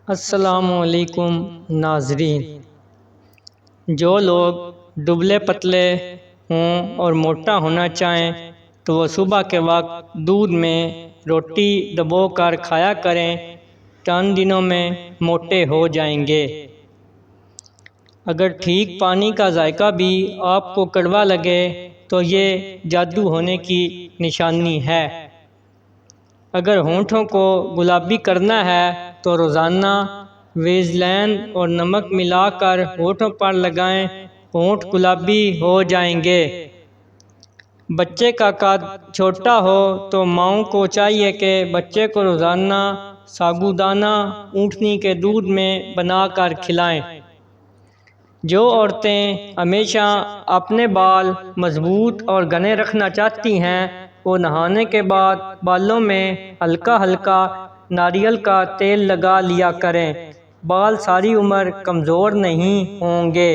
السلام علیکم ناظرین۔ جو لوگ دبلے پتلے ہوں اور موٹا ہونا چاہیں تو وہ صبح کے وقت دودھ میں روٹی ڈبو کر کھایا کریں، چند دنوں میں موٹے ہو جائیں گے۔ اگر ٹھیک پانی کا ذائقہ بھی آپ کو کڑوا لگے تو یہ جادو ہونے کی نشانی ہے۔ اگر ہونٹوں کو گلابی کرنا ہے تو روزانہ ویزلین اور نمک ملا کر ہونٹوں پر لگائیں، ہونٹ گلابی ہو جائیں گے۔ بچے کا قد چھوٹا ہو تو ماؤں کو چاہیے کہ بچے کو روزانہ سابودانہ اونٹنی کے دودھ میں بنا کر کھلائیں۔ جو عورتیں ہمیشہ اپنے بال مضبوط اور گھنے رکھنا چاہتی ہیں وہ نہانے کے بعد بالوں میں ہلکا ہلکا ناریل کا تیل لگا لیا کریں، بال ساری عمر کمزور نہیں ہوں گے۔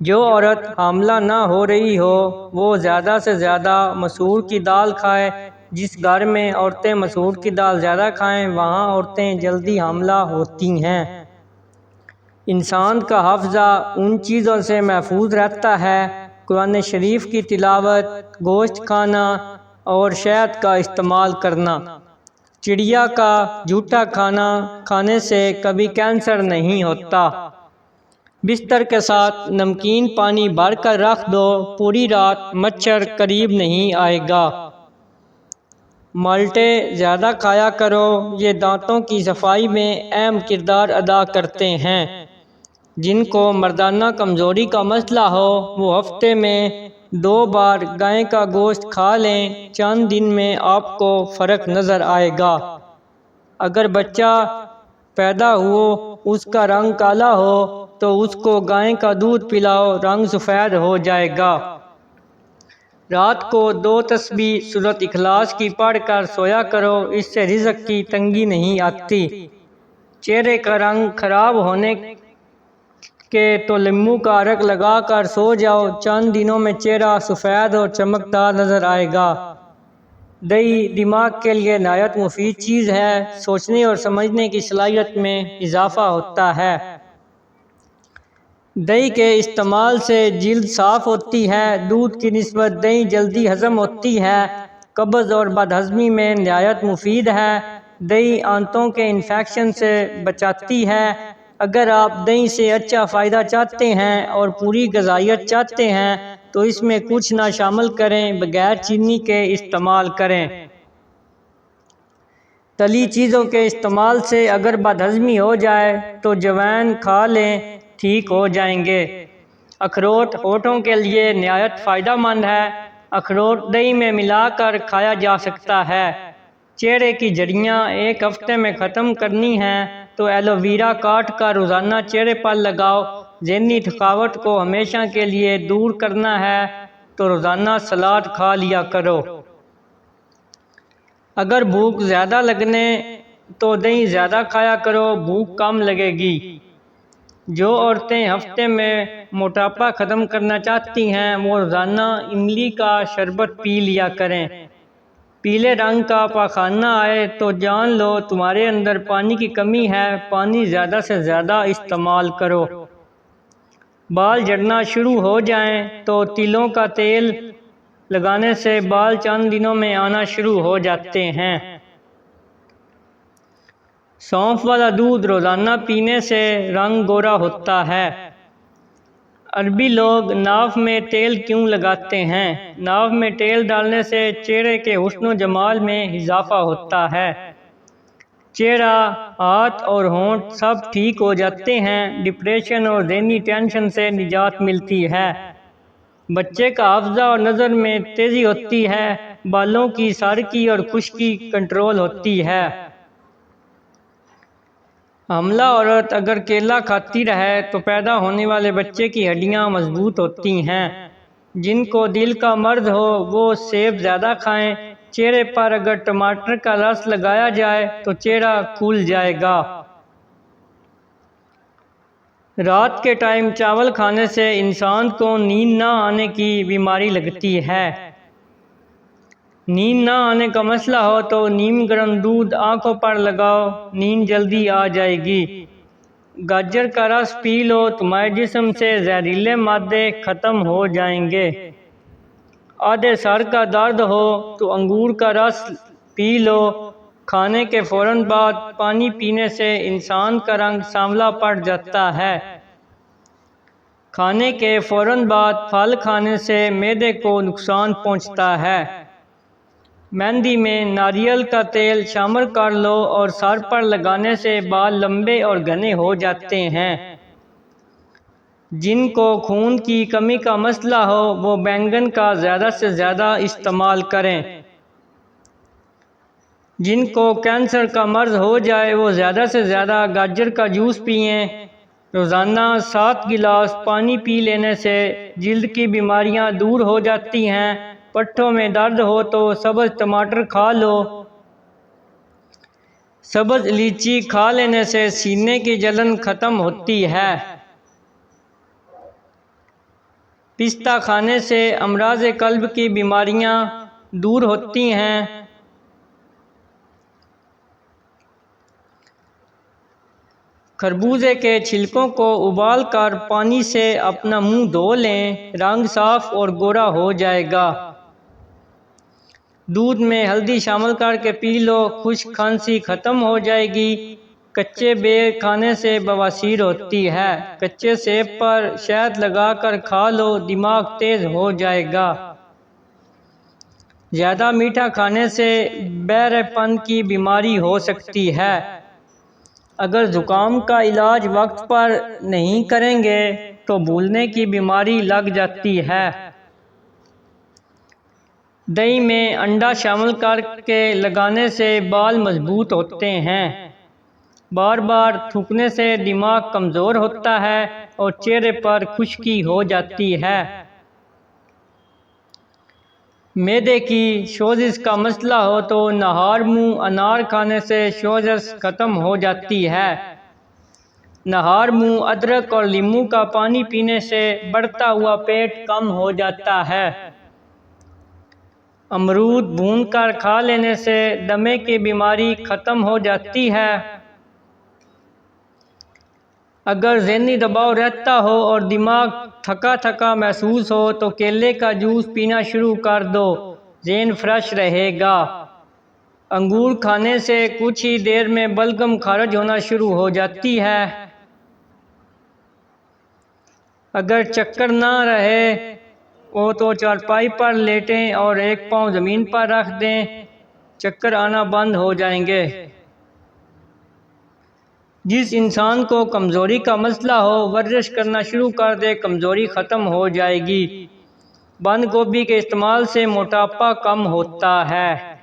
جو عورت حاملہ نہ ہو رہی ہو وہ زیادہ سے زیادہ مسور کی دال کھائے۔ جس گھر میں عورتیں مسور کی دال زیادہ کھائیں وہاں عورتیں جلدی حاملہ ہوتی ہیں۔ انسان کا حافظہ ان چیزوں سے محفوظ رہتا ہے: قرآن شریف کی تلاوت، گوشت کھانا اور شہد کا استعمال کرنا۔ چڑیا کا جھوٹا کھانا کھانے سے کبھی کینسر نہیں ہوتا۔ بستر کے ساتھ نمکین پانی بھر کر رکھ دو، پوری رات مچھر قریب نہیں آئے گا۔ مالٹے زیادہ کھایا کرو، یہ دانتوں کی صفائی میں اہم کردار ادا کرتے ہیں۔ جن کو مردانہ کمزوری کا مسئلہ ہو وہ ہفتے میں 2 بار گائے کا گوشت کھا لیں، چند دن میں آپ کو فرق نظر آئے گا۔ اگر بچہ پیدا ہو اس کا رنگ کالا ہو تو اس کو گائے کا دودھ پلاؤ، رنگ سفید ہو جائے گا۔ رات کو 2 تسبیح سورۃ اخلاص کی پڑھ کر سویا کرو، اس سے رزق کی تنگی نہیں آتی۔ چہرے کا رنگ خراب ہونے کے تو لیموں کا عرق لگا کر سو جاؤ، چند دنوں میں چہرہ سفید اور چمکدار نظر آئے گا۔ دہی دماغ کے لیے نہایت مفید چیز ہے، سوچنے اور سمجھنے کی صلاحیت میں اضافہ ہوتا ہے۔ دہی کے استعمال سے جلد صاف ہوتی ہے۔ دودھ کی نسبت دہی جلدی ہضم ہوتی ہے، قبض اور بد ہضمی میں نہایت مفید ہے۔ دہی آنتوں کے انفیکشن سے بچاتی ہے۔ اگر آپ دہی سے اچھا فائدہ چاہتے ہیں اور پوری غذائیت چاہتے ہیں تو اس میں کچھ نہ شامل کریں، بغیر چینی کے استعمال کریں۔ تلی چیزوں کے استعمال سے اگر بد ہضمی ہو جائے تو جوائن کھا لیں، ٹھیک ہو جائیں گے۔ اخروٹ ہونٹوں کے لیے نہایت فائدہ مند ہے۔ اخروٹ دہی میں ملا کر کھایا جا سکتا ہے۔ چہرے کی جھریاں 1 ہفتے میں ختم کرنی ہیں تو ایلو ویرا کاٹ کر روزانہ چہرے پر لگاؤ۔ ذہنی تھکاوٹ کو ہمیشہ کے لیے دور کرنا ہے تو روزانہ سلاد کھا لیا کرو۔ اگر بھوک زیادہ لگنے تو دہی زیادہ کھایا کرو، بھوک کم لگے گی۔ جو عورتیں ہفتے میں موٹاپا ختم کرنا چاہتی ہیں وہ روزانہ املی کا شربت پی لیا کریں۔ پیلے رنگ کا پاخانہ آئے تو جان لو تمہارے اندر پانی کی کمی ہے، پانی زیادہ سے زیادہ استعمال کرو۔ بال جھڑنا شروع ہو جائیں تو تلوں کا تیل لگانے سے بال چند دنوں میں آنا شروع ہو جاتے ہیں۔ سونف والا دودھ روزانہ پینے سے رنگ گورا ہوتا ہے۔ عربی لوگ ناف میں تیل کیوں لگاتے ہیں؟ ناف میں تیل ڈالنے سے چہرے کے حسن و جمال میں اضافہ ہوتا ہے۔ چہرہ، ہاتھ اور ہونٹ سب ٹھیک ہو جاتے ہیں۔ ڈپریشن اور ذہنی ٹینشن سے نجات ملتی ہے۔ بچے کا حافظہ اور نظر میں تیزی ہوتی ہے۔ بالوں کی سارکی اور خشکی کنٹرول ہوتی ہے۔ حاملہ عورت اگر کیلا کھاتی رہے تو پیدا ہونے والے بچے کی ہڈیاں مضبوط ہوتی ہیں۔ جن کو دل کا مرض ہو وہ سیب زیادہ کھائیں۔ چہرے پر اگر ٹماٹر کا رس لگایا جائے تو چہرہ کھل جائے گا۔ رات کے ٹائم چاول کھانے سے انسان کو نیند نہ آنے کی بیماری لگتی ہے۔ نیند نہ آنے کا مسئلہ ہو تو نیم گرم دودھ آنکھوں پر لگاؤ، نیند جلدی آ جائے گی۔ گاجر کا رس پی لو، تمہارے جسم سے زہریلے مادے ختم ہو جائیں گے۔ آدھے سر کا درد ہو تو انگور کا رس پی لو۔ کھانے کے فوراً بعد پانی پینے سے انسان کا رنگ سانولا پڑ جاتا ہے۔ کھانے کے فوراً بعد پھل کھانے سے معدے کو نقصان پہنچتا ہے۔ مہندی میں ناریل کا تیل شامل کر لو اور سر پر لگانے سے بال لمبے اور گھنے ہو جاتے ہیں۔ جن کو خون کی کمی کا مسئلہ ہو وہ بینگن کا زیادہ سے زیادہ استعمال کریں۔ جن کو کینسر کا مرض ہو جائے وہ زیادہ سے زیادہ گاجر کا جوس پئیں۔ روزانہ 7 گلاس پانی پی لینے سے جلد کی بیماریاں دور ہو جاتی ہیں۔ پٹھوں میں درد ہو تو سبز ٹماٹر کھا لو۔ سبز الائچی کھا لینے سے سینے کی جلن ختم ہوتی ہے۔ پستہ کھانے سے امراض قلب کی بیماریاں دور ہوتی ہیں۔ خربوزے کے چھلکوں کو ابال کر پانی سے اپنا منہ دھو لیں، رنگ صاف اور گورا ہو جائے گا۔ دودھ میں ہلدی شامل کر کے پی لو، خشک کھانسی ختم ہو جائے گی۔ کچے بیر کھانے سے بواسیر ہوتی ہے۔ کچے سیب پر شہد لگا کر کھا لو، دماغ تیز ہو جائے گا۔ زیادہ میٹھا کھانے سے بہرے پن کی بیماری ہو سکتی ہے۔ اگر زکام کا علاج وقت پر نہیں کریں گے تو بھولنے کی بیماری لگ جاتی ہے۔ دہی میں انڈا شامل کر کے لگانے سے بال مضبوط ہوتے ہیں۔ بار بار تھوکنے سے دماغ کمزور ہوتا ہے اور چہرے پر خشکی ہو جاتی ہے۔ معدے کی سوزش کا مسئلہ ہو تو نہار منہ انار کھانے سے سوزش ختم ہو جاتی ہے۔ نہار منہ ادرک اور لیموں کا پانی پینے سے بڑھتا ہوا پیٹ کم ہو جاتا ہے۔ امرود بھون کر کھا لینے سے دمے کی بیماری ختم ہو جاتی ہے۔ اگر ذہنی دباؤ رہتا ہو اور دماغ تھکا تھکا محسوس ہو تو کیلے کا جوس پینا شروع کر دو، ذہن فریش رہے گا۔ انگور کھانے سے کچھ ہی دیر میں بلغم خارج ہونا شروع ہو جاتی ہے۔ اگر چکر نہ رہے تو چارپائی پر لیٹیں اور ایک پاؤں زمین پر رکھ دیں، چکر آنا بند ہو جائیں گے۔ جس انسان کو کمزوری کا مسئلہ ہو ورزش کرنا شروع کر دے، کمزوری ختم ہو جائے گی۔ بند گوبھی کے استعمال سے موٹاپا کم ہوتا ہے۔